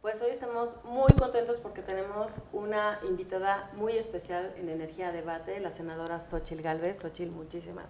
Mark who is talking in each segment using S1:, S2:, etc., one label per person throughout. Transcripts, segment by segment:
S1: Pues hoy estamos muy contentos porque tenemos una invitada muy especial en Energía Debate, la senadora Xóchitl Gálvez. Xóchitl, muchísimas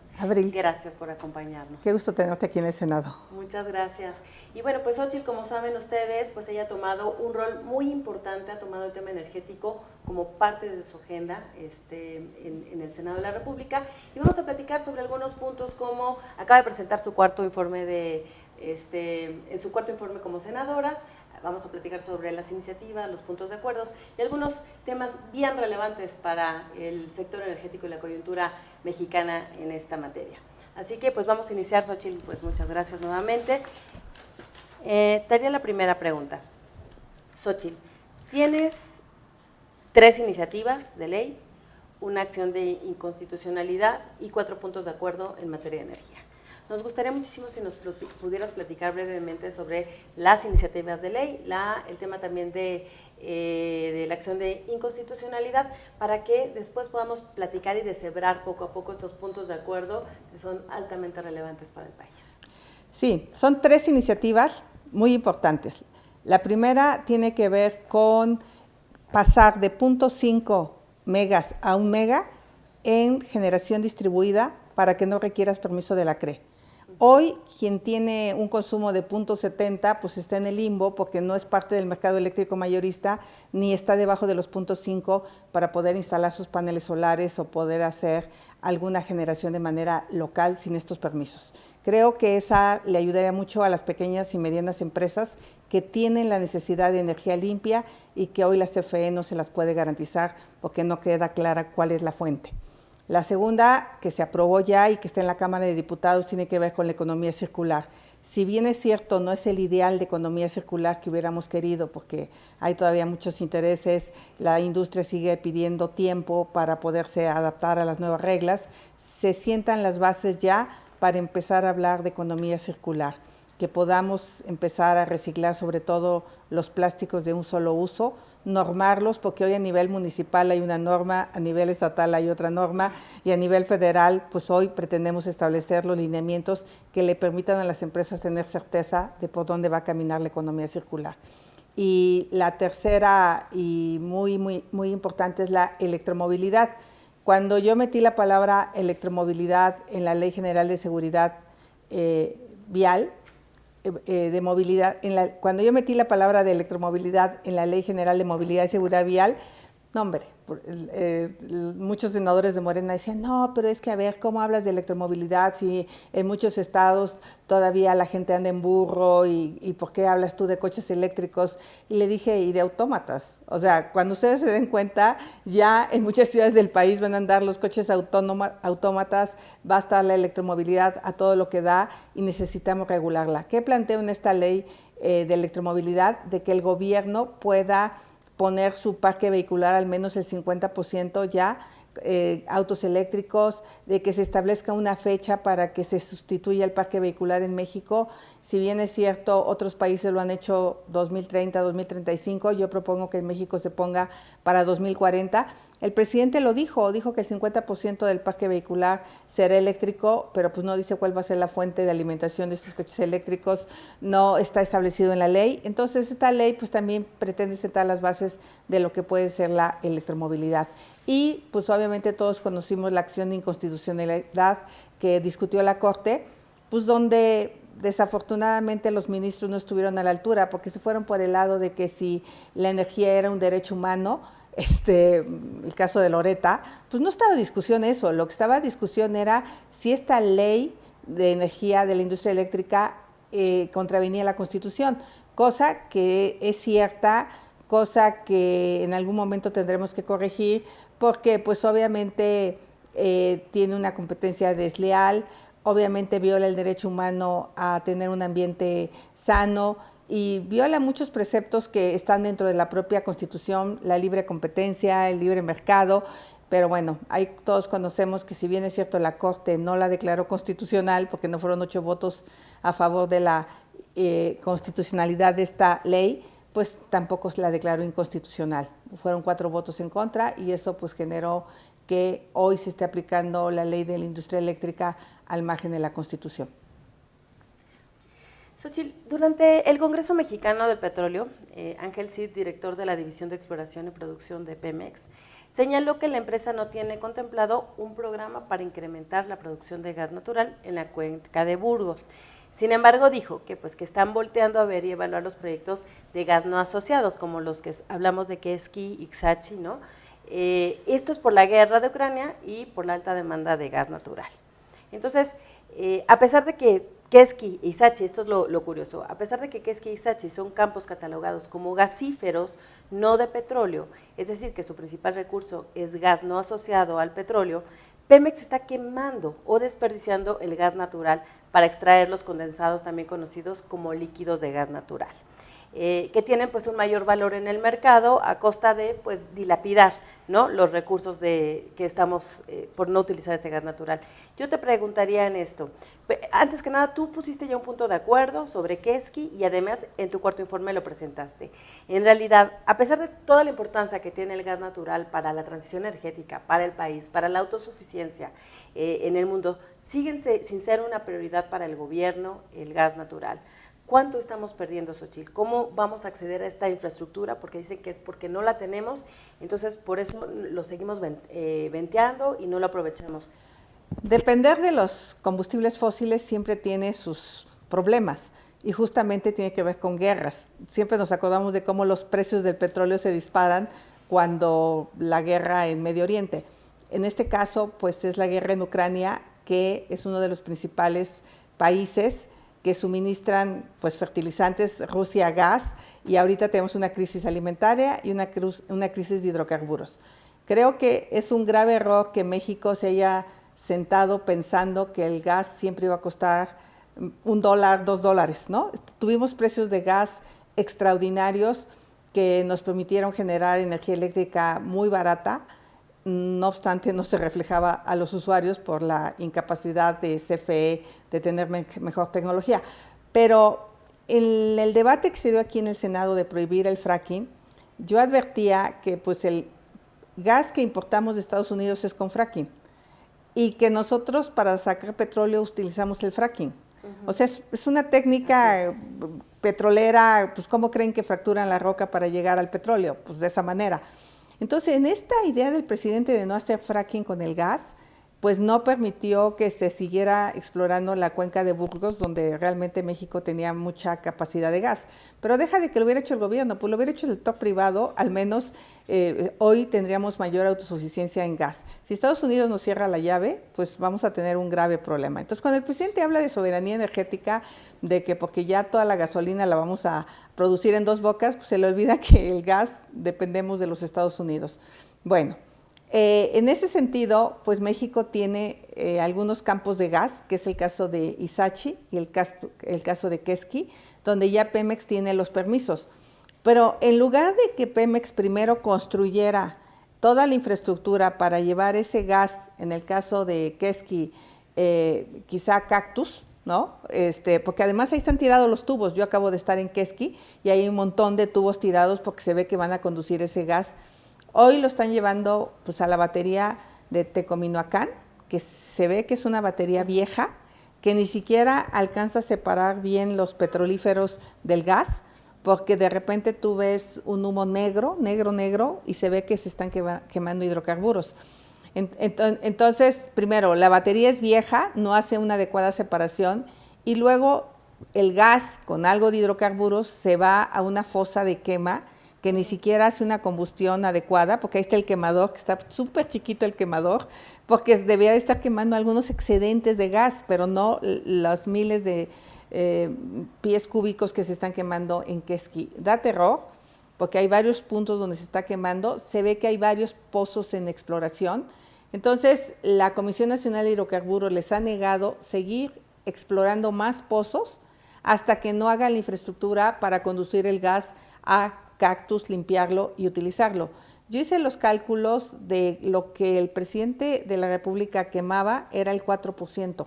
S1: gracias por acompañarnos.
S2: Qué gusto tenerte aquí en el Senado.
S1: Muchas gracias. Y bueno, pues Xóchitl, como saben ustedes, pues ella ha tomado un rol muy importante, ha tomado el tema energético como parte de su agenda en el Senado de la República. Y vamos a platicar sobre algunos puntos como acaba de presentar su cuarto informe en su cuarto informe como senadora. Vamos a platicar sobre las iniciativas, los puntos de acuerdos y algunos temas bien relevantes para el sector energético y la coyuntura mexicana en esta materia. Así que pues vamos a iniciar, Xóchitl, pues muchas gracias nuevamente. Te haría la primera pregunta. Xóchitl, tienes 3 iniciativas de ley, una acción de inconstitucionalidad y 4 puntos de acuerdo en materia de energía. Nos gustaría muchísimo si nos pudieras platicar brevemente sobre las iniciativas de ley, el tema también de la acción de inconstitucionalidad, para que después podamos platicar y deshebrar poco a poco estos puntos de acuerdo que son altamente relevantes para el país.
S2: Sí, son 3 iniciativas muy importantes. La primera tiene que ver con pasar de 0.5 megas a 1 mega en generación distribuida para que no requieras permiso de la CRE. Hoy, quien tiene un consumo de 0.70, pues está en el limbo porque no es parte del mercado eléctrico mayorista ni está debajo de los 0.5 para poder instalar sus paneles solares o poder hacer alguna generación de manera local sin estos permisos. Creo que esa le ayudaría mucho a las pequeñas y medianas empresas que tienen la necesidad de energía limpia y que hoy la CFE no se las puede garantizar porque no queda clara cuál es la fuente. La segunda, que se aprobó ya y que está en la Cámara de Diputados, tiene que ver con la economía circular. Si bien es cierto, no es el ideal de economía circular que hubiéramos querido, porque hay todavía muchos intereses, la industria sigue pidiendo tiempo para poderse adaptar a las nuevas reglas, se sientan las bases ya para empezar a hablar de economía circular, que podamos empezar a reciclar sobre todo los plásticos de un solo uso, normarlos, porque hoy a nivel municipal hay una norma, a nivel estatal hay otra norma y a nivel federal, pues hoy pretendemos establecer los lineamientos que le permitan a las empresas tener certeza de por dónde va a caminar la economía circular. Y la tercera y muy importante es la electromovilidad. Cuando yo metí la palabra electromovilidad en la Ley General de Seguridad Vial, de movilidad, cuando yo metí la palabra de electromovilidad en la Ley General de Movilidad y Seguridad Vial, no hombre, muchos senadores de Morena decían, no, pero es que a ver, ¿cómo hablas de electromovilidad si en muchos estados todavía la gente anda en burro y por qué hablas tú de coches eléctricos? Y le dije, y de autómatas. O sea, cuando ustedes se den cuenta, ya en muchas ciudades del país van a andar los coches autómatas, va a estar la electromovilidad a todo lo que da y necesitamos regularla. ¿Qué planteo en esta ley de electromovilidad? De que el gobierno pueda poner su parque vehicular al menos el 50% ya, autos eléctricos, de que se establezca una fecha para que se sustituya el parque vehicular en México. Si bien es cierto, otros países lo han hecho 2030, 2035, yo propongo que en México se ponga para 2040. El presidente lo dijo que el 50% del parque vehicular será eléctrico, pero pues no dice cuál va a ser la fuente de alimentación de estos coches eléctricos, no está establecido en la ley. Entonces esta ley pues también pretende sentar las bases de lo que puede ser la electromovilidad. Y pues obviamente todos conocimos la acción de inconstitucionalidad que discutió la Corte, pues donde desafortunadamente los ministros no estuvieron a la altura porque se fueron por el lado de que si la energía era un derecho humano, el caso de Loretta, pues no estaba en discusión eso, lo que estaba en discusión era si esta ley de energía de la industria eléctrica contravenía la Constitución, cosa que es cierta, cosa que en algún momento tendremos que corregir, porque pues obviamente tiene una competencia desleal, obviamente viola el derecho humano a tener un ambiente sano y viola muchos preceptos que están dentro de la propia Constitución, la libre competencia, el libre mercado, pero bueno, todos conocemos que si bien es cierto la Corte no la declaró constitucional porque no fueron 8 votos a favor de la constitucionalidad de esta ley, pues tampoco la declaró inconstitucional. Fueron 4 votos en contra y eso pues generó que hoy se esté aplicando la ley de la industria eléctrica al margen de la Constitución.
S1: Xochitl, durante el Congreso Mexicano del Petróleo, Ángel Cid, director de la División de Exploración y Producción de Pemex, señaló que la empresa no tiene contemplado un programa para incrementar la producción de gas natural en la cuenca de Burgos. Sin embargo, dijo que están volteando a ver y evaluar los proyectos de gas no asociados, como los que hablamos de Quesqui y Ixachi, ¿no? Esto es por la guerra de Ucrania y por la alta demanda de gas natural. Entonces, a pesar de que Quesqui y Ixachi, esto es lo curioso, a pesar de que Quesqui y Ixachi son campos catalogados como gasíferos, no de petróleo, es decir, que su principal recurso es gas no asociado al petróleo, Pemex está quemando o desperdiciando el gas natural para extraer los condensados, también conocidos como líquidos de gas natural, que tienen pues un mayor valor en el mercado a costa de pues dilapidar, ¿no?, los recursos que estamos por no utilizar este gas natural. Yo te preguntaría en esto, antes que nada, tú pusiste ya un punto de acuerdo sobre Quesqui y además en tu cuarto informe lo presentaste. En realidad, a pesar de toda la importancia que tiene el gas natural para la transición energética, para el país, para la autosuficiencia en el mundo, siguen sin ser una prioridad para el gobierno el gas natural. ¿Cuánto estamos perdiendo, Xochitl? ¿Cómo vamos a acceder a esta infraestructura? Porque dicen que es porque no la tenemos, entonces por eso lo seguimos venteando y no lo aprovechamos.
S2: Depender de los combustibles fósiles siempre tiene sus problemas y justamente tiene que ver con guerras. Siempre nos acordamos de cómo los precios del petróleo se disparan cuando la guerra en Medio Oriente. En este caso, pues es la guerra en Ucrania, que es uno de los principales países que suministran pues fertilizantes, Rusia gas, y ahorita tenemos una crisis alimentaria y una crisis de hidrocarburos. Creo que es un grave error que México se haya sentado pensando que el gas siempre iba a costar $1, $2, ¿no? Tuvimos precios de gas extraordinarios que nos permitieron generar energía eléctrica muy barata, no obstante no se reflejaba a los usuarios por la incapacidad de CFE de tener mejor tecnología. Pero en el debate que se dio aquí en el Senado de prohibir el fracking, yo advertía que pues el gas que importamos de Estados Unidos es con fracking y que nosotros para sacar petróleo utilizamos el fracking. O sea, es una técnica petrolera, pues ¿cómo creen que fracturan la roca para llegar al petróleo? Pues de esa manera. Entonces, en esta idea del presidente de no hacer fracking con el gas, pues no permitió que se siguiera explorando la cuenca de Burgos, donde realmente México tenía mucha capacidad de gas. Pero deja de que lo hubiera hecho el gobierno, pues lo hubiera hecho el sector privado, al menos hoy tendríamos mayor autosuficiencia en gas. Si Estados Unidos nos cierra la llave, pues vamos a tener un grave problema. Entonces, cuando el presidente habla de soberanía energética, de que porque ya toda la gasolina la vamos a producir en dos bocas, pues se le olvida que el gas dependemos de los Estados Unidos. Bueno, en ese sentido, pues México tiene algunos campos de gas, que es el caso de Ixachi y el caso de Quesqui, donde ya Pemex tiene los permisos. Pero en lugar de que Pemex primero construyera toda la infraestructura para llevar ese gas, en el caso de Quesqui, quizá Cactus, ¿no? Porque además ahí están tirados los tubos. Yo acabo de estar en Quesqui y hay un montón de tubos tirados porque se ve que van a conducir ese gas. Hoy lo están llevando pues a la batería de Tecominoacán, que se ve que es una batería vieja, que ni siquiera alcanza a separar bien los petrolíferos del gas, porque de repente tú ves un humo negro, y se ve que se están quemando hidrocarburos. Entonces, primero, la batería es vieja, no hace una adecuada separación, y luego el gas con algo de hidrocarburos se va a una fosa de quema que ni siquiera hace una combustión adecuada, porque ahí está el quemador, que está súper chiquito el quemador, porque debería de estar quemando algunos excedentes de gas, pero no los miles de pies cúbicos que se están quemando en Quesqui. Da terror, porque hay varios puntos donde se está quemando, se ve que hay varios pozos en exploración. Entonces, la Comisión Nacional de Hidrocarburos les ha negado seguir explorando más pozos hasta que no haga la infraestructura para conducir el gas a Cactus, limpiarlo y utilizarlo. Yo hice los cálculos de lo que el presidente de la República quemaba, era el 4%,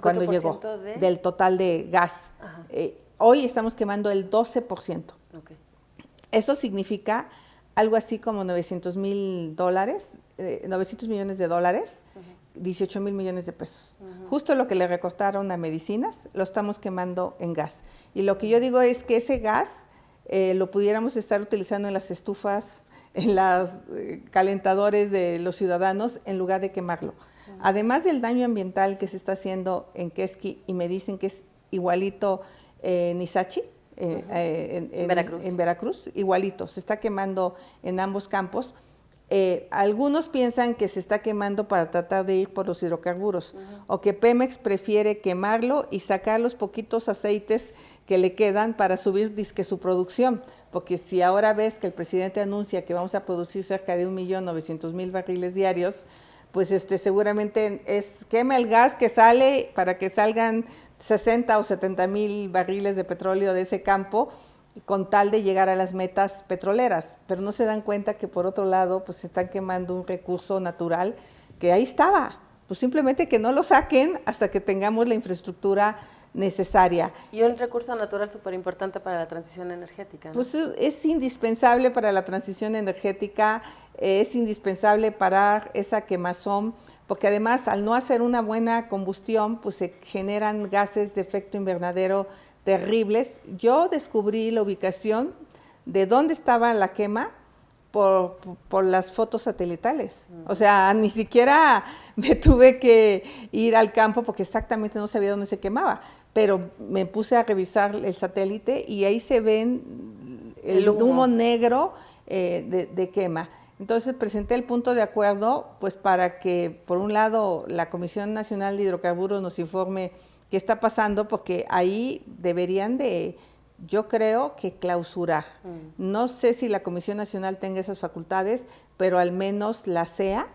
S2: cuando llegó, del total de gas. Hoy estamos quemando el 12%. Okay. Eso significa algo así como $900 millones, 18,000 millones de pesos. Justo lo que le recortaron a medicinas, lo estamos quemando en gas. Y lo que yo digo es que ese gas lo pudiéramos estar utilizando en las estufas, en los calentadores de los ciudadanos, en lugar de quemarlo. Además del daño ambiental que se está haciendo en Quesqui, y me dicen que es igualito en Izachi, en Veracruz, igualito, se está quemando en ambos campos. Algunos piensan que se está quemando para tratar de ir por los hidrocarburos, o que Pemex prefiere quemarlo y sacar los poquitos aceites que le quedan para subir dizque su producción, porque si ahora ves que el presidente anuncia que vamos a producir cerca de 1,900,000 barriles diarios, pues seguramente quema el gas que sale para que salgan 60 o 70,000 barriles de petróleo de ese campo, con tal de llegar a las metas petroleras, pero no se dan cuenta que por otro lado pues se están quemando un recurso natural que ahí estaba, pues simplemente que no lo saquen hasta que tengamos la infraestructura necesaria.
S1: Y un recurso natural súper importante para la transición energética, ¿no?
S2: Pues es indispensable para la transición energética, es indispensable para esa quemazón, porque además al no hacer una buena combustión, pues se generan gases de efecto invernadero terribles. Yo descubrí la ubicación de dónde estaba la quema por las fotos satelitales. O sea, ni siquiera me tuve que ir al campo porque exactamente no sabía dónde se quemaba, pero me puse a revisar el satélite y ahí se ven el humo negro de quema. Entonces presenté el punto de acuerdo, pues para que por un lado la Comisión Nacional de Hidrocarburos nos informe qué está pasando, porque ahí deberían de, yo creo que clausurar. No sé si la Comisión Nacional tenga esas facultades, pero al menos la CEA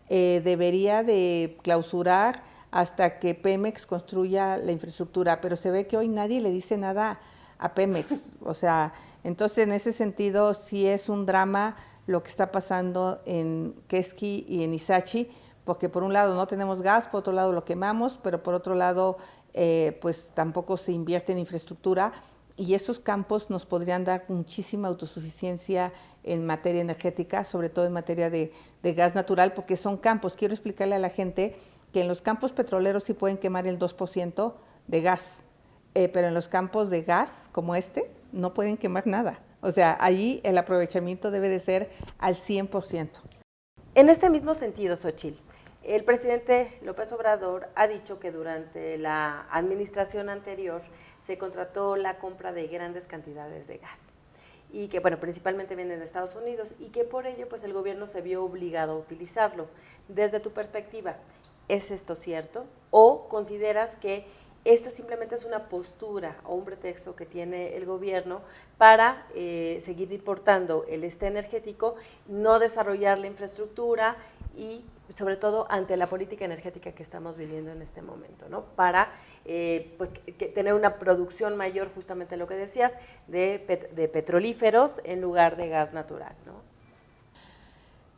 S2: debería de clausurar hasta que Pemex construya la infraestructura, pero se ve que hoy nadie le dice nada a Pemex. O sea, entonces en ese sentido sí es un drama lo que está pasando en Quesqui y en Izachi, porque por un lado no tenemos gas, por otro lado lo quemamos, pero por otro lado pues tampoco se invierte en infraestructura, y esos campos nos podrían dar muchísima autosuficiencia en materia energética, sobre todo en materia de gas natural, porque son campos, quiero explicarle a la gente que en los campos petroleros sí pueden quemar el 2% de gas, pero en los campos de gas como no pueden quemar nada. O sea, allí el aprovechamiento debe de ser al 100%.
S1: En este mismo sentido, Xóchitl, el presidente López Obrador ha dicho que durante la administración anterior se contrató la compra de grandes cantidades de gas y que, bueno, principalmente vienen de Estados Unidos, y que por ello pues el gobierno se vio obligado a utilizarlo. Desde tu perspectiva, ¿es esto cierto? ¿O consideras que esta simplemente es una postura o un pretexto que tiene el gobierno para seguir importando el energético, no desarrollar la infraestructura y sobre todo ante la política energética que estamos viviendo en este momento, ¿no? Para pues, tener una producción mayor, justamente lo que decías, de petrolíferos en lugar de gas natural, ¿no?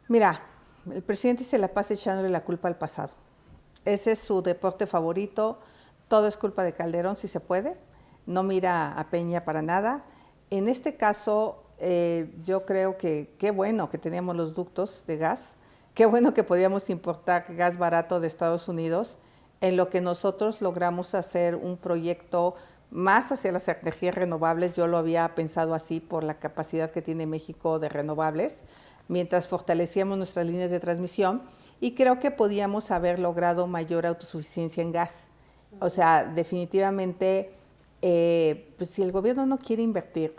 S2: Mira, el presidente se la pasa echándole la culpa al pasado. Ese es su deporte favorito. Todo es culpa de Calderón, si se puede, no mira a Peña para nada. En este caso, yo creo que qué bueno que teníamos los ductos de gas, qué bueno que podíamos importar gas barato de Estados Unidos, en lo que nosotros logramos hacer un proyecto más hacia las energías renovables. Yo lo había pensado así por la capacidad que tiene México de renovables, mientras fortalecíamos nuestras líneas de transmisión, y creo que podíamos haber logrado mayor autosuficiencia en gas. O sea, definitivamente, pues si el gobierno no quiere invertir,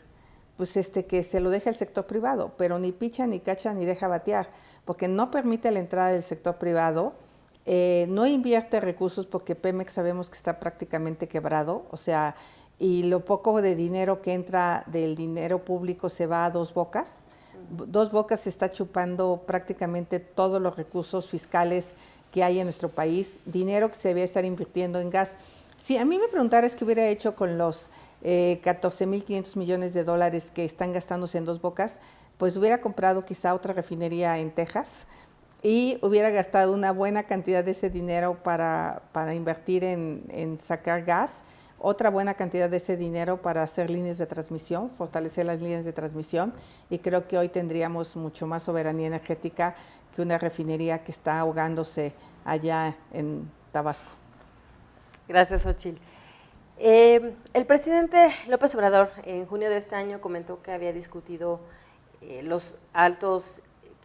S2: pues que se lo deje al sector privado, pero ni picha, ni cacha, ni deja batear, porque no permite la entrada del sector privado, no invierte recursos porque Pemex sabemos que está prácticamente quebrado, o sea, y lo poco de dinero que entra del dinero público se va a Dos Bocas. Dos Bocas se está chupando prácticamente todos los recursos fiscales que hay en nuestro país, dinero que se debe estar invirtiendo en gas. Si a mí me preguntaras qué hubiera hecho con los 14,500 millones de dólares que están gastándose en Dos Bocas, pues hubiera comprado quizá otra refinería en Texas y hubiera gastado una buena cantidad de ese dinero para invertir en sacar gas, otra buena cantidad de ese dinero para hacer líneas de transmisión, fortalecer las líneas de transmisión, y creo que hoy tendríamos mucho más soberanía energética que una refinería que está ahogándose allá en Tabasco.
S1: Gracias, Xochitl. El presidente López Obrador en junio de este año comentó que había discutido los altos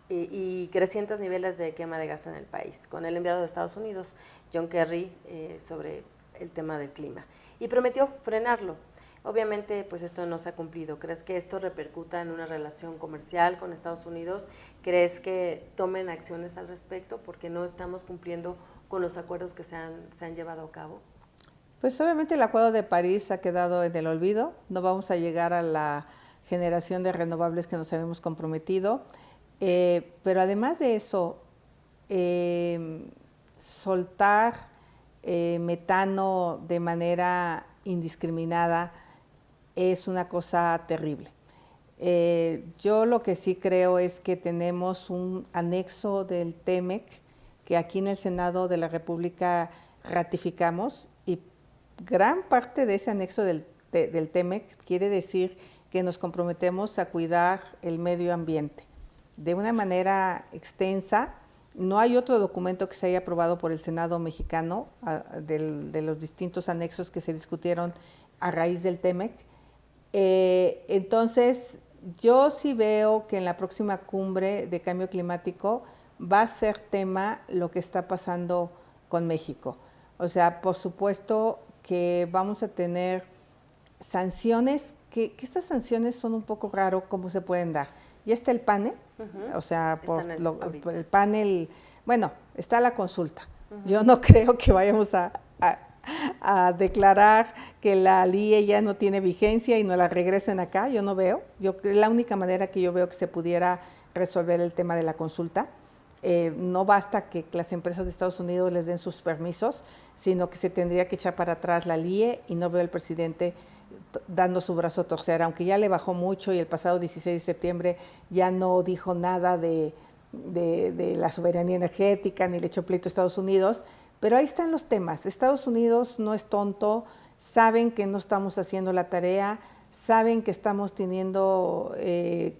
S1: y crecientes niveles de quema de gas en el país con el enviado de Estados Unidos, John Kerry, sobre el tema del clima, y prometió frenarlo. Obviamente, pues esto no se ha cumplido. ¿Crees que esto repercuta en una relación comercial con Estados Unidos? ¿Crees que tomen acciones al respecto porque no estamos cumpliendo con los acuerdos que se han llevado a cabo?
S2: Pues obviamente el Acuerdo de París ha quedado en el olvido, no vamos a llegar a la generación de renovables que nos habíamos comprometido, pero además de eso, soltar metano de manera indiscriminada es una cosa terrible. Yo lo que sí creo es que tenemos un anexo del TEMEC que aquí en el Senado de la República ratificamos, y gran parte de ese anexo del TEMEC quiere decir que nos comprometemos a cuidar el medio ambiente de una manera extensa. No hay otro documento que se haya aprobado por el Senado mexicano de los distintos anexos que se discutieron a raíz del TEMEC. Entonces, yo sí veo que en la próxima cumbre de cambio climático va a ser tema lo que está pasando con México. O sea, por supuesto que vamos a tener sanciones, que estas sanciones son un poco raro cómo se pueden dar. Ya está el panel, o sea, por el panel, bueno, está la consulta. Yo no creo que vayamos a declarar que la LIE ya no tiene vigencia y nos la regresen acá, yo no veo. Es la única manera que yo veo que se pudiera resolver el tema de la consulta. No basta que las empresas de Estados Unidos les den sus permisos, sino que se tendría que echar para atrás la LIE, y no veo al presidente dando su brazo a torcer, aunque ya le bajó mucho y el pasado 16 de septiembre ya no dijo nada de la soberanía energética ni le echó pleito a Estados Unidos, pero ahí están los temas. Estados Unidos no es tonto, saben que no estamos haciendo la tarea, saben que estamos teniendo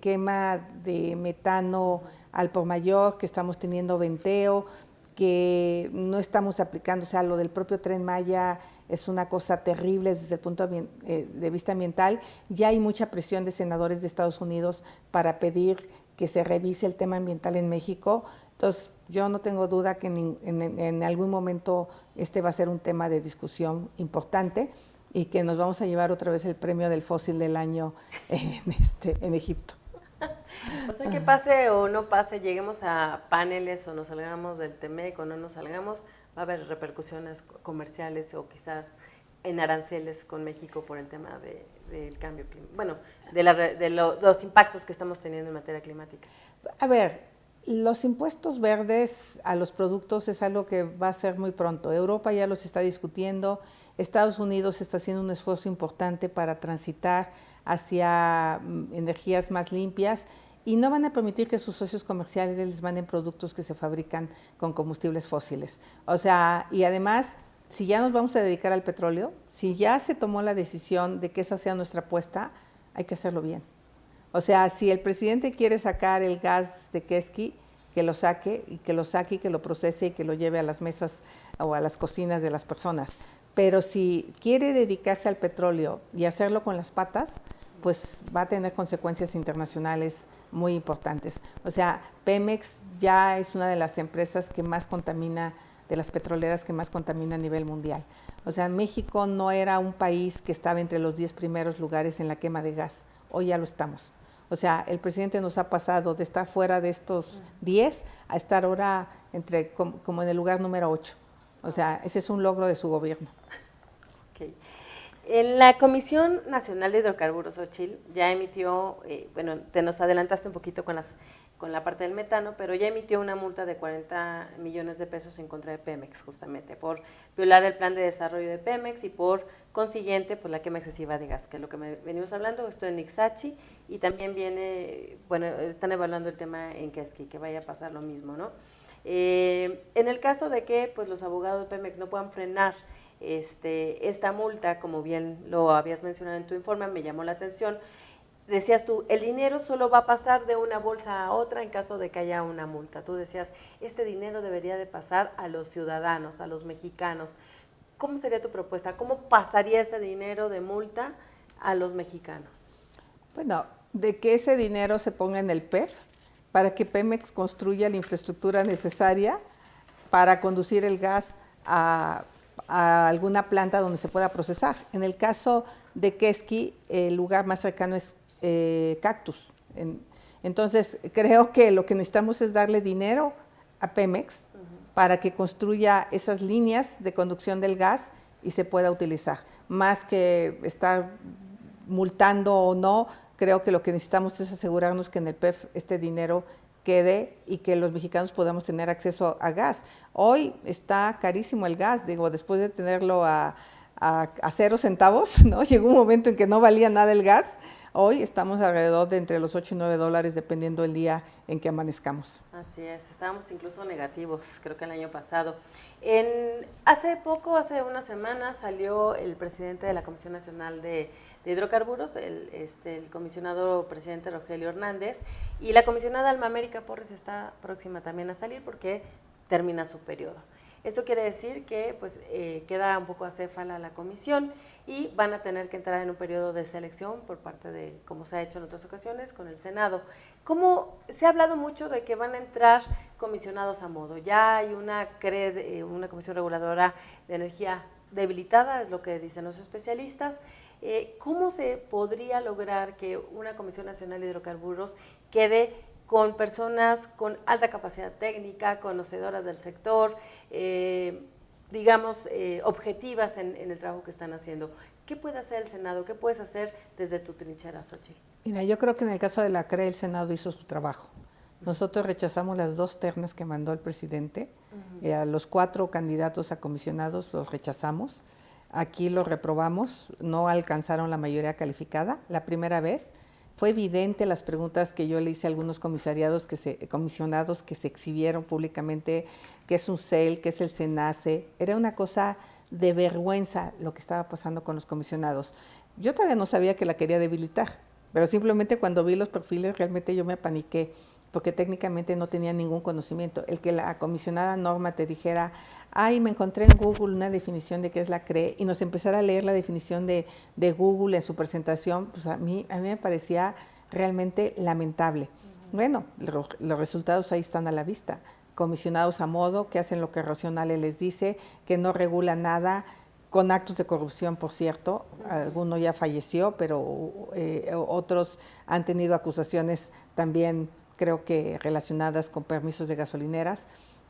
S2: quema de metano al por mayor, que estamos teniendo venteo, que no estamos aplicando, o sea, lo del propio Tren Maya es una cosa terrible desde el punto de vista ambiental. Ya hay mucha presión de senadores de Estados Unidos para pedir que se revise el tema ambiental en México. Entonces, yo no tengo duda que en algún momento este va a ser un tema de discusión importante y que nos vamos a llevar otra vez el premio del fósil del año en Egipto.
S1: O sea, que pase o no pase, lleguemos a paneles o nos salgamos del TEMEC o no nos salgamos, va a haber repercusiones comerciales o quizás en aranceles con México por el tema del cambio climático, bueno, de los impactos que estamos teniendo en materia climática.
S2: A ver, los impuestos verdes a los productos es algo que va a ser muy pronto. Europa ya los está discutiendo, Estados Unidos está haciendo un esfuerzo importante para transitar hacia energías más limpias, y no van a permitir que sus socios comerciales les manden productos que se fabrican con combustibles fósiles. O sea, y además, si ya nos vamos a dedicar al petróleo, si ya se tomó la decisión de que esa sea nuestra apuesta, hay que hacerlo bien. O sea, si el presidente quiere sacar el gas de Quesqui, que lo saque y que lo procese y que lo lleve a las mesas o a las cocinas de las personas. Pero si quiere dedicarse al petróleo y hacerlo con las patas, pues va a tener consecuencias internacionales muy importantes. O sea, Pemex ya es una de las empresas que más contamina, de las petroleras que más contamina a nivel mundial. O sea, México no era un país que estaba entre los 10 primeros lugares en la quema de gas. Hoy ya lo estamos. O sea, el presidente nos ha pasado de estar fuera de estos 10 a estar ahora como en el lugar número 8. O sea, ese es un logro de su gobierno.
S1: Okay. En la Comisión Nacional de Hidrocarburos, Xochitl, ya emitió, bueno, te nos adelantaste un poquito con la parte del metano, pero ya emitió una multa de 40 millones de pesos en contra de Pemex, justamente, por violar el plan de desarrollo de Pemex y por consiguiente, pues la quema excesiva de gas, que es lo que venimos hablando, esto en Ixachi, y también viene, bueno, están evaluando el tema en Quesqui, que vaya a pasar lo mismo, ¿no? En el caso de que pues los abogados de Pemex no puedan frenar esta multa, como bien lo habías mencionado en tu informe, me llamó la atención, decías tú, el dinero solo va a pasar de una bolsa a otra en caso de que haya una multa. Tú decías, este dinero debería de pasar a los ciudadanos, a los mexicanos. ¿Cómo sería tu propuesta? ¿Cómo pasaría ese dinero de multa a los mexicanos?
S2: Bueno, de que ese dinero se ponga en el PEF para que Pemex construya la infraestructura necesaria para conducir el gas a alguna planta donde se pueda procesar. En el caso de Quesqui, el lugar más cercano es Cactus. Entonces, creo que lo que necesitamos es darle dinero a Pemex para que construya esas líneas de conducción del gas y se pueda utilizar. Más que estar multando o no, creo que lo que necesitamos es asegurarnos que en el PEF este dinero quede y que los mexicanos podamos tener acceso a gas. Hoy está carísimo el gas, digo, después de tenerlo a 0 centavos, ¿no? Llegó un momento en que no valía nada el gas. Hoy estamos alrededor de entre los 8 y 9 dólares dependiendo del día en que amanezcamos.
S1: Así es, estábamos incluso negativos, creo que el año pasado. Hace una semana, salió el presidente de la Comisión Nacional de Hidrocarburos, el comisionado presidente Rogelio Hernández, y la comisionada Alma América Porres está próxima también a salir porque termina su periodo. Esto quiere decir que pues, queda un poco acéfala la comisión y van a tener que entrar en un periodo de selección por parte de, como se ha hecho en otras ocasiones, con el Senado. ¿Cómo se ha hablado mucho de que van a entrar comisionados a modo? Ya hay una comisión reguladora de energía debilitada, es lo que dicen los especialistas. ¿Cómo se podría lograr que una Comisión Nacional de Hidrocarburos quede con personas con alta capacidad técnica, conocedoras del sector, objetivas en el trabajo que están haciendo? ¿Qué puede hacer el Senado? ¿Qué puedes hacer desde tu trinchera, Xochitl?
S2: Mira, yo creo que en el caso de la CRE el Senado hizo su trabajo. Nosotros rechazamos las 2 ternas que mandó el presidente, a los 4 candidatos a comisionados los rechazamos, aquí los reprobamos, no alcanzaron la mayoría calificada. La primera vez fue evidente las preguntas que yo le hice a algunos comisionados que se exhibieron públicamente, qué es un CEL, qué es el SENACE, era una cosa de vergüenza lo que estaba pasando con los comisionados. Yo todavía no sabía que la quería debilitar, pero simplemente cuando vi los perfiles realmente yo me apaniqué, porque técnicamente no tenía ningún conocimiento. El que la comisionada Norma te dijera, ay, me encontré en Google una definición de qué es la CRE, y nos empezara a leer la definición de Google en su presentación, pues a mí me parecía realmente lamentable. Bueno, los resultados ahí están a la vista. Comisionados a modo, que hacen lo que Rocío Nale les dice, que no regulan nada, con actos de corrupción, por cierto. Alguno ya falleció, pero otros han tenido acusaciones también, creo que relacionadas con permisos de gasolineras.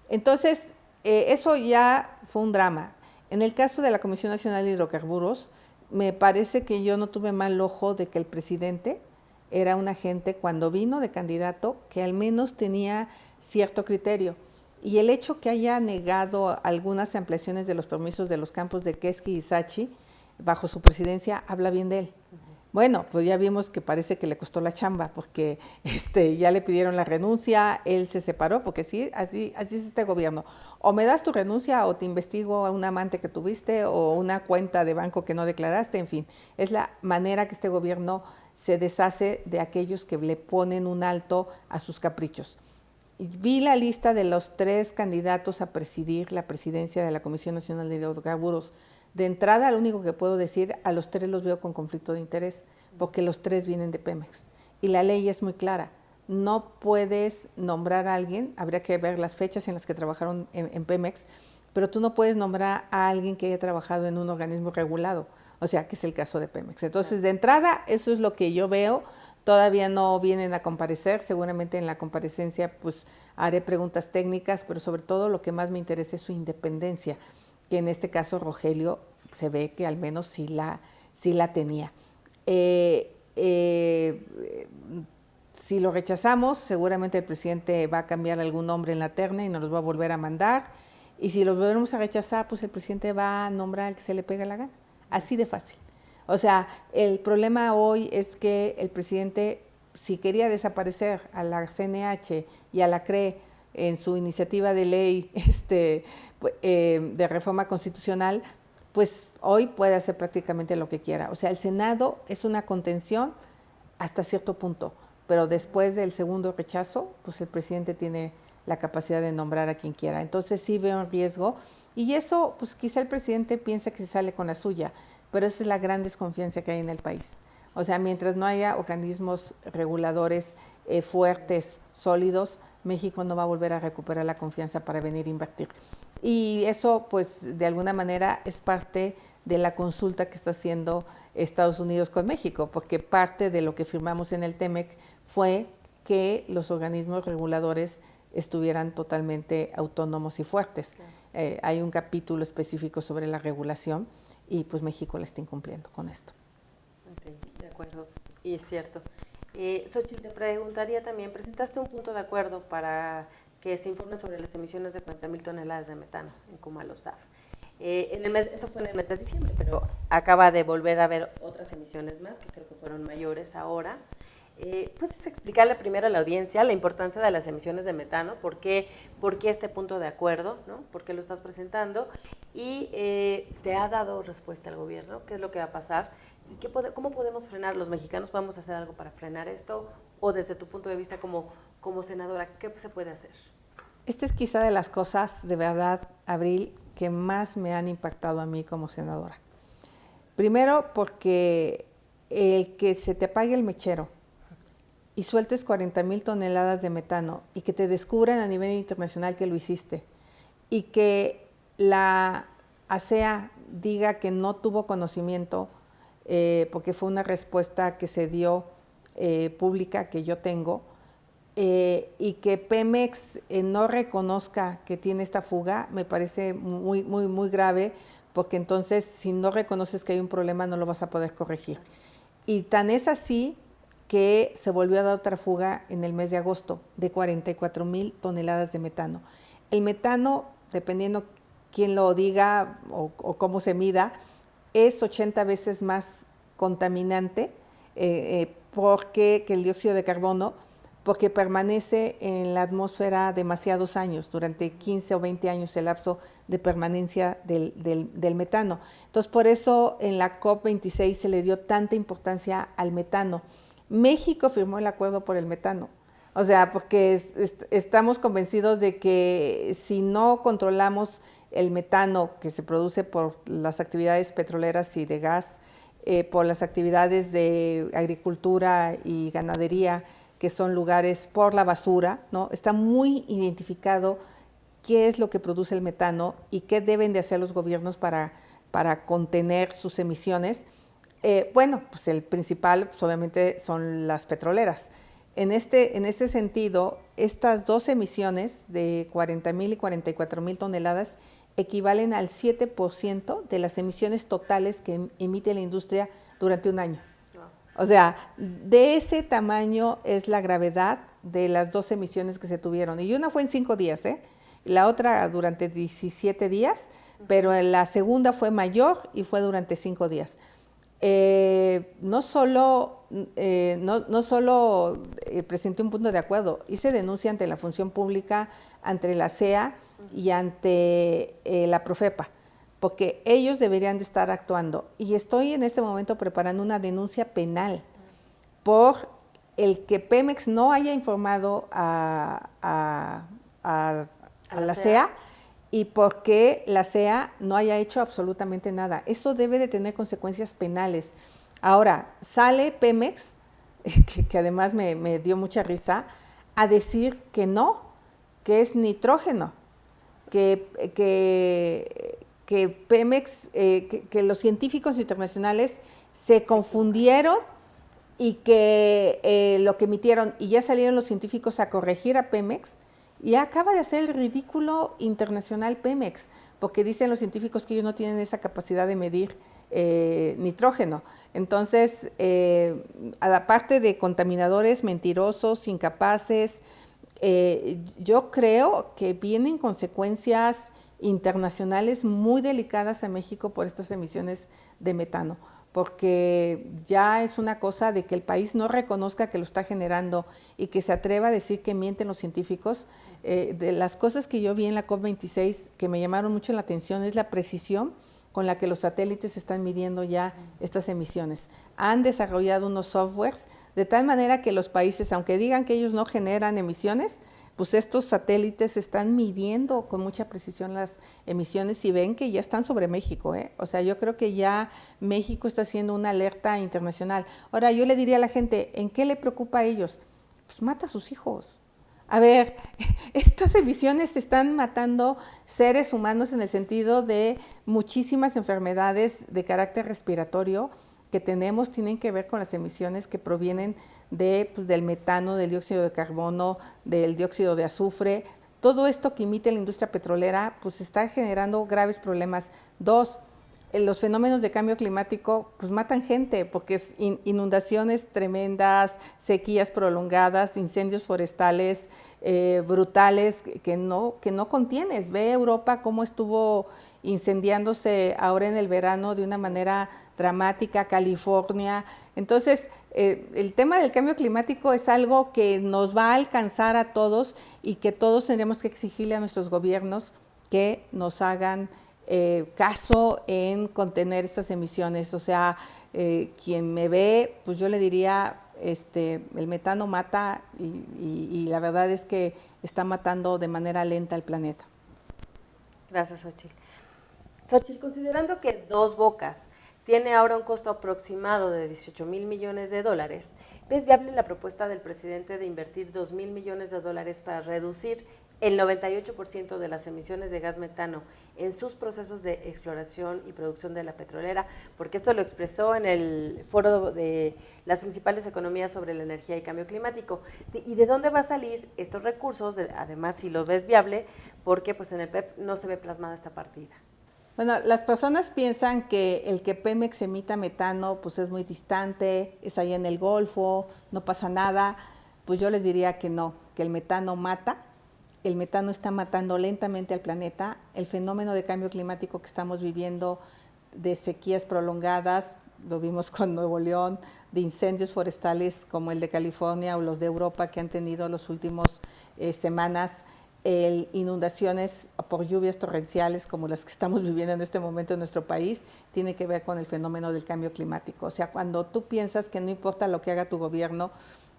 S2: Entonces, eso ya fue un drama. En el caso de la Comisión Nacional de Hidrocarburos, me parece que yo no tuve mal ojo de que el presidente era una gente, cuando vino de candidato, que al menos tenía cierto criterio. Y el hecho que haya negado algunas ampliaciones de los permisos de los campos de Quesqui y Sachi bajo su presidencia habla bien de él. Bueno, pues ya vimos que parece que le costó la chamba, porque ya le pidieron la renuncia, él se separó, porque sí, así es este gobierno. O me das tu renuncia o te investigo a un amante que tuviste o una cuenta de banco que no declaraste, en fin. Es la manera que este gobierno se deshace de aquellos que le ponen un alto a sus caprichos. Vi la lista de los 3 candidatos a presidir la presidencia de la Comisión Nacional de Hidrocarburos. De entrada, lo único que puedo decir, a los 3 los veo con conflicto de interés, porque los 3 vienen de Pemex. Y la ley es muy clara, no puedes nombrar a alguien, habría que ver las fechas en las que trabajaron en Pemex, pero tú no puedes nombrar a alguien que haya trabajado en un organismo regulado, o sea, que es el caso de Pemex. Entonces, de entrada, eso es lo que yo veo. Todavía no vienen a comparecer, seguramente en la comparecencia pues haré preguntas técnicas, pero sobre todo lo que más me interesa es su independencia, que en este caso Rogelio se ve que al menos sí la tenía. Si lo rechazamos, seguramente el presidente va a cambiar algún nombre en la terna y nos los va a volver a mandar, y si los volvemos a rechazar, pues el presidente va a nombrar al que se le pegue la gana, así de fácil. O sea, el problema hoy es que el presidente, si quería desaparecer a la CNH y a la CRE en su iniciativa de ley de reforma constitucional, pues hoy puede hacer prácticamente lo que quiera. O sea, el Senado es una contención hasta cierto punto, pero después del segundo rechazo, pues el presidente tiene la capacidad de nombrar a quien quiera. Entonces sí veo un riesgo, y eso, pues quizá el presidente piensa que se sale con la suya, pero esa es la gran desconfianza que hay en el país. O sea, mientras no haya organismos reguladores fuertes, sólidos, México no va a volver a recuperar la confianza para venir a invertir. Y eso, pues, de alguna manera es parte de la consulta que está haciendo Estados Unidos con México, porque parte de lo que firmamos en el TEMEC fue que los organismos reguladores estuvieran totalmente autónomos y fuertes. Hay un capítulo específico sobre la regulación y pues México la está incumpliendo con esto.
S1: Okay, de acuerdo, y es cierto. Xochitl, te preguntaría también, presentaste un punto de acuerdo para que se informe sobre las emisiones de 40,000 toneladas de metano en Comalosaf. Eso fue en el mes de diciembre, pero acaba de volver a haber otras emisiones más, que creo que fueron mayores ahora. ¿Puedes explicarle primero a la audiencia la importancia de las emisiones de metano? ¿Por qué este punto de acuerdo? ¿No? ¿Por qué lo estás presentando? Y ¿te ha dado respuesta el gobierno? ¿Qué es lo que va a pasar? ¿Y cómo podemos frenar? ¿Los mexicanos podemos hacer algo para frenar esto? ¿O desde tu punto de vista como senadora, qué se puede hacer?
S2: Esta es quizá de las cosas, de verdad, Abril, que más me han impactado a mí como senadora. Primero, porque el que se te apague el mechero y sueltes 40,000 toneladas de metano y que te descubran a nivel internacional que lo hiciste y que la ASEA diga que no tuvo conocimiento porque fue una respuesta que se dio pública que yo tengo, y que Pemex no reconozca que tiene esta fuga, me parece muy, muy, muy grave, porque entonces si no reconoces que hay un problema no lo vas a poder corregir. Y tan es así que se volvió a dar otra fuga en el mes de agosto de 44,000 toneladas de metano. El metano, dependiendo quién lo diga o cómo se mida, es 80 veces más contaminante que el dióxido de carbono, porque permanece en la atmósfera demasiados años, durante 15 o 20 años el lapso de permanencia del metano. Entonces, por eso en la COP26 se le dio tanta importancia al metano. México firmó el acuerdo por el metano, o sea, porque estamos convencidos de que si no controlamos el metano que se produce por las actividades petroleras y de gas, por las actividades de agricultura y ganadería, que son lugares por la basura, ¿no? Está muy identificado qué es lo que produce el metano y qué deben de hacer los gobiernos para contener sus emisiones. Bueno, pues el principal pues obviamente son las petroleras. En este sentido, estas dos emisiones de 40,000 y 44,000 toneladas equivalen al 7% de las emisiones totales que emite la industria durante un año. O sea, de ese tamaño es la gravedad de las dos emisiones que se tuvieron. Y una fue en 5 días, la otra durante 17 días, pero la segunda fue mayor y fue durante 5 días. No solo presenté un punto de acuerdo, hice denuncia ante la función pública, ante la CEA y ante la Profepa, porque ellos deberían de estar actuando. Y estoy en este momento preparando una denuncia penal por el que Pemex no haya informado a la CEA y porque la CEA no haya hecho absolutamente nada. Eso debe de tener consecuencias penales. Ahora, sale Pemex, que además me dio mucha risa, a decir que no, que es nitrógeno, que Pemex, que los científicos internacionales se confundieron y que lo que emitieron, y ya salieron los científicos a corregir a Pemex, y acaba de hacer el ridículo internacional Pemex, porque dicen los científicos que ellos no tienen esa capacidad de medir nitrógeno. Entonces, aparte de contaminadores mentirosos, incapaces, yo creo que vienen consecuencias internacionales muy delicadas a México por estas emisiones de metano, porque ya es una cosa de que el país no reconozca que lo está generando y que se atreva a decir que mienten los científicos. De las cosas que yo vi en la COP26 que me llamaron mucho la atención es la precisión con la que los satélites están midiendo ya estas emisiones. Han desarrollado unos softwares de tal manera que los países, aunque digan que ellos no generan emisiones, pues estos satélites están midiendo con mucha precisión las emisiones y ven que ya están sobre México, ¿eh? O sea, yo creo que ya México está haciendo una alerta internacional. Ahora, yo le diría a la gente, ¿en qué le preocupa a ellos? Pues mata a sus hijos. A ver, estas emisiones están matando seres humanos en el sentido de muchísimas enfermedades de carácter respiratorio que tenemos, tienen que ver con las emisiones que provienen pues, del metano, del dióxido de carbono, del dióxido de azufre. Todo esto que emite la industria petrolera pues está generando graves problemas. Dos, los fenómenos de cambio climático pues matan gente porque es inundaciones tremendas, sequías prolongadas, incendios forestales brutales que no contienes. Ve Europa cómo estuvo incendiándose ahora en el verano de una manera dramática, California. Entonces, el tema del cambio climático es algo que nos va a alcanzar a todos y que todos tendremos que exigirle a nuestros gobiernos que nos hagan caso en contener estas emisiones. O sea, quien me ve, pues yo le diría, el metano mata y la verdad es que está matando de manera lenta al planeta.
S1: Gracias, Xochitl. Xochitl, considerando que Dos Bocas tiene ahora un costo aproximado de 18,000 millones de dólares, ¿ves viable la propuesta del presidente de invertir 2,000 millones de dólares para reducir el 98% de las emisiones de gas metano en sus procesos de exploración y producción de la petrolera? Porque esto lo expresó en el foro de las principales economías sobre la energía y cambio climático. ¿Y de dónde va a salir estos recursos? Además, si lo ves viable, porque pues en el PEF no se ve plasmada esta partida.
S2: Bueno, las personas piensan que el que Pemex emita metano pues es muy distante, es ahí en el Golfo, no pasa nada. Pues yo les diría que no, que el metano mata. El metano está matando lentamente al planeta. El fenómeno de cambio climático que estamos viviendo, de sequías prolongadas, lo vimos con Nuevo León, de incendios forestales como el de California o los de Europa que han tenido las últimas semanas, inundaciones por lluvias torrenciales como las que estamos viviendo en este momento en nuestro país, tiene que ver con el fenómeno del cambio climático. O sea, cuando tú piensas que no importa lo que haga tu gobierno,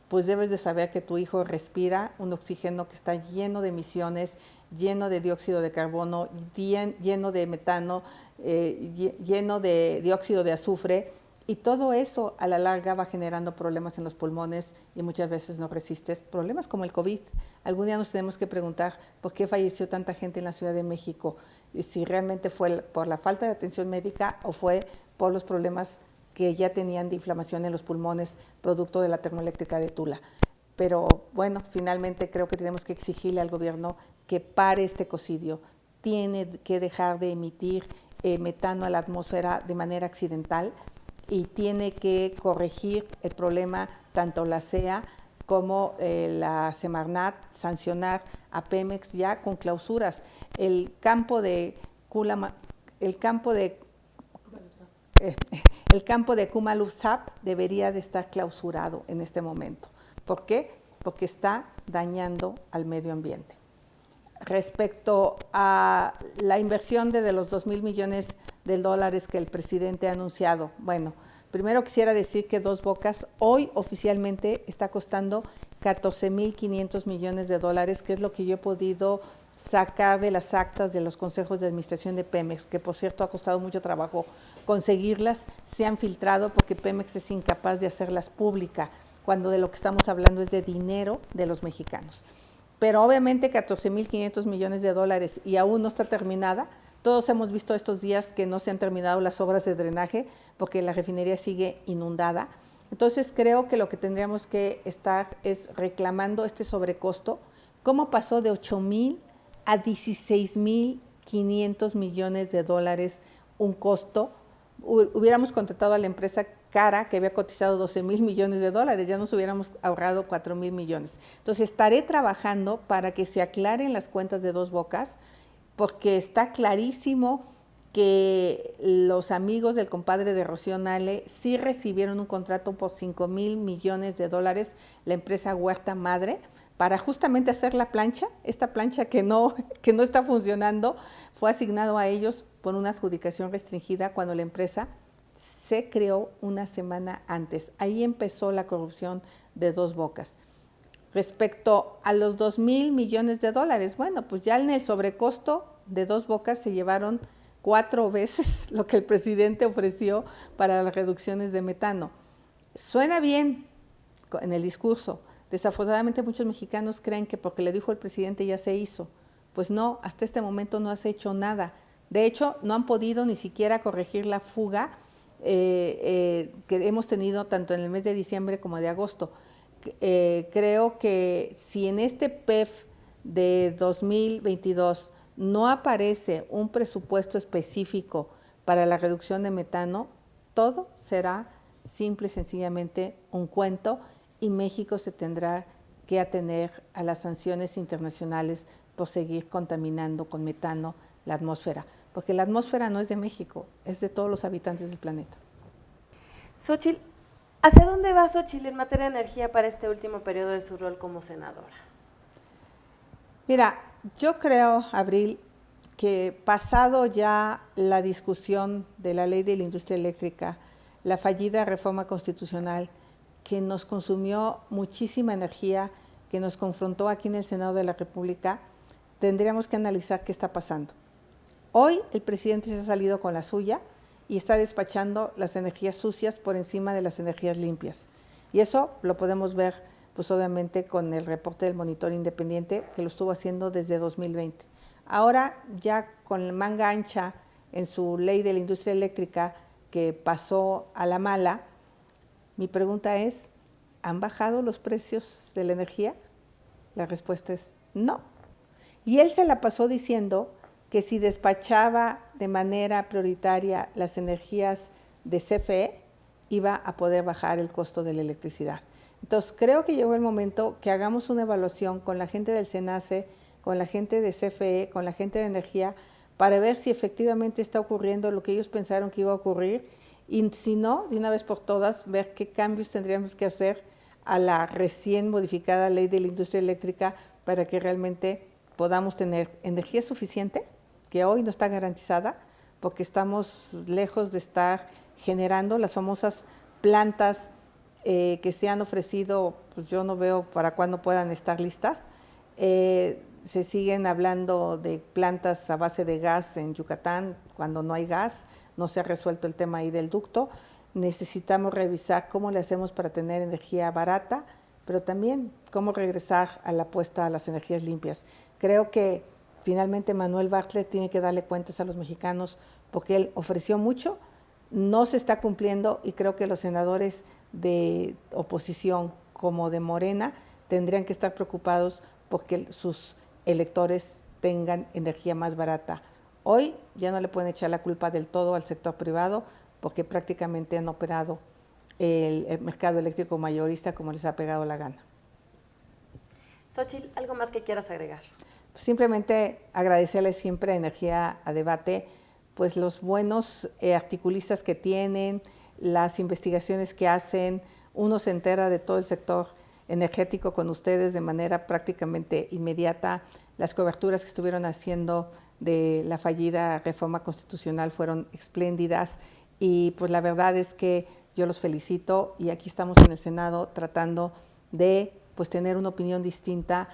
S2: pues debes de saber que tu hijo respira un oxígeno que está lleno de emisiones, lleno de dióxido de carbono, lleno de metano, lleno de dióxido de azufre, y todo eso a la larga va generando problemas en los pulmones y muchas veces no resistes. Problemas como el COVID. Algún día nos tenemos que preguntar por qué falleció tanta gente en la Ciudad de México, y si realmente fue por la falta de atención médica o fue por los problemas que ya tenían de inflamación en los pulmones producto de la termoeléctrica de Tula. Pero bueno, finalmente creo que tenemos que exigirle al gobierno que pare este ecocidio. Tiene que dejar de emitir metano a la atmósfera de manera accidental y tiene que corregir el problema, tanto la CEA como la Semarnat, sancionar a Pemex ya con clausuras. El campo de Kumalupsap debería de estar clausurado en este momento. ¿Por qué? Porque está dañando al medio ambiente. Respecto a la inversión de los 2,000 millones de dólares que el presidente ha anunciado, bueno, primero quisiera decir que Dos Bocas hoy oficialmente está costando 14,500 millones de dólares, que es lo que yo he podido sacar de las actas de los consejos de administración de Pemex, que por cierto ha costado mucho trabajo conseguirlas, se han filtrado porque Pemex es incapaz de hacerlas públicas, cuando de lo que estamos hablando es de dinero de los mexicanos. Pero obviamente 14,500 millones de dólares y aún no está terminada. Todos hemos visto estos días que no se han terminado las obras de drenaje porque la refinería sigue inundada. Entonces creo que lo que tendríamos que estar es reclamando este sobrecosto. ¿Cómo pasó de 8,000 a 16,500 millones de dólares un costo? Hubiéramos contratado a la empresa cara que había cotizado 12,000 millones de dólares, ya nos hubiéramos ahorrado 4,000 millones. Entonces estaré trabajando para que se aclaren las cuentas de Dos Bocas, porque está clarísimo que los amigos del compadre de Rocío Nale sí recibieron un contrato por 5,000 millones de dólares, la empresa Huerta Madre, para justamente hacer la plancha. Esta plancha que no está funcionando fue asignado a ellos por una adjudicación restringida cuando la empresa se creó una semana antes. Ahí empezó la corrupción de Dos Bocas. Respecto a los 2,000 millones de dólares, bueno, pues ya en el sobrecosto de Dos Bocas se llevaron 4 veces lo que el presidente ofreció para las reducciones de metano. Suena bien en el discurso. Desafortunadamente muchos mexicanos creen que porque le dijo el presidente ya se hizo. Pues no, hasta este momento no has hecho nada. De hecho, no han podido ni siquiera corregir la fuga que hemos tenido tanto en el mes de diciembre como de agosto. Creo que si en este PEF de 2022 no aparece un presupuesto específico para la reducción de metano, todo será simple y sencillamente un cuento y México se tendrá que atener a las sanciones internacionales por seguir contaminando con metano la atmósfera, porque la atmósfera no es de México, es de todos los habitantes del planeta.
S1: Xóchitl, ¿hacia dónde va Xóchitl en materia de energía para este último periodo de su rol como senadora?
S2: Mira, yo creo, Abril, que pasado ya la discusión de la ley de la industria eléctrica, la fallida reforma constitucional que nos consumió muchísima energía, que nos confrontó aquí en el Senado de la República, tendríamos que analizar qué está pasando. Hoy el presidente se ha salido con la suya y está despachando las energías sucias por encima de las energías limpias. Y eso lo podemos ver, pues obviamente, con el reporte del Monitor Independiente, que lo estuvo haciendo desde 2020. Ahora, ya con manga ancha en su ley de la industria eléctrica, que pasó a la mala, mi pregunta es, ¿han bajado los precios de la energía? La respuesta es no. Y él se la pasó diciendo que si despachaba de manera prioritaria las energías de CFE, iba a poder bajar el costo de la electricidad. Entonces, creo que llegó el momento que hagamos una evaluación con la gente del SENACE, con la gente de CFE, con la gente de energía, para ver si efectivamente está ocurriendo lo que ellos pensaron que iba a ocurrir y si no, de una vez por todas, ver qué cambios tendríamos que hacer a la recién modificada ley de la industria eléctrica para que realmente podamos tener energía suficiente, que hoy no está garantizada, porque estamos lejos de estar generando las famosas plantas que se han ofrecido, pues yo no veo para cuándo puedan estar listas. Se siguen hablando de plantas a base de gas en Yucatán cuando no hay gas, no se ha resuelto el tema ahí del ducto. Necesitamos revisar cómo le hacemos para tener energía barata, pero también cómo regresar a la apuesta a las energías limpias. Creo que finalmente Manuel Bartlett tiene que darle cuentas a los mexicanos porque él ofreció mucho, no se está cumpliendo y creo que los senadores de oposición como de Morena tendrían que estar preocupados porque sus electores tengan energía más barata. Hoy ya no le pueden echar la culpa del todo al sector privado porque prácticamente han operado el mercado eléctrico mayorista como les ha pegado la gana.
S1: Xóchitl, ¿algo más que quieras agregar?
S2: Simplemente agradecerles siempre a Energía a Debate, pues los buenos articulistas que tienen, las investigaciones que hacen, uno se entera de todo el sector energético con ustedes de manera prácticamente inmediata. Las coberturas que estuvieron haciendo de la fallida reforma constitucional fueron espléndidas y pues la verdad es que yo los felicito y aquí estamos en el Senado tratando de pues tener una opinión distinta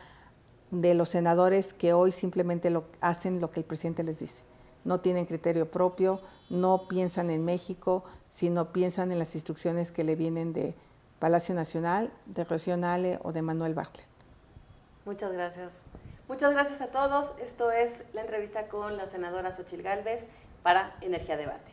S2: de los senadores que hoy simplemente hacen lo que el presidente les dice. No tienen criterio propio, no piensan en México, sino piensan en las instrucciones que le vienen de Palacio Nacional, de Rocío Nale o de Manuel Bartlett.
S1: Muchas gracias. Muchas gracias a todos. Esto es la entrevista con la senadora Xóchitl Gálvez para Energía Debate.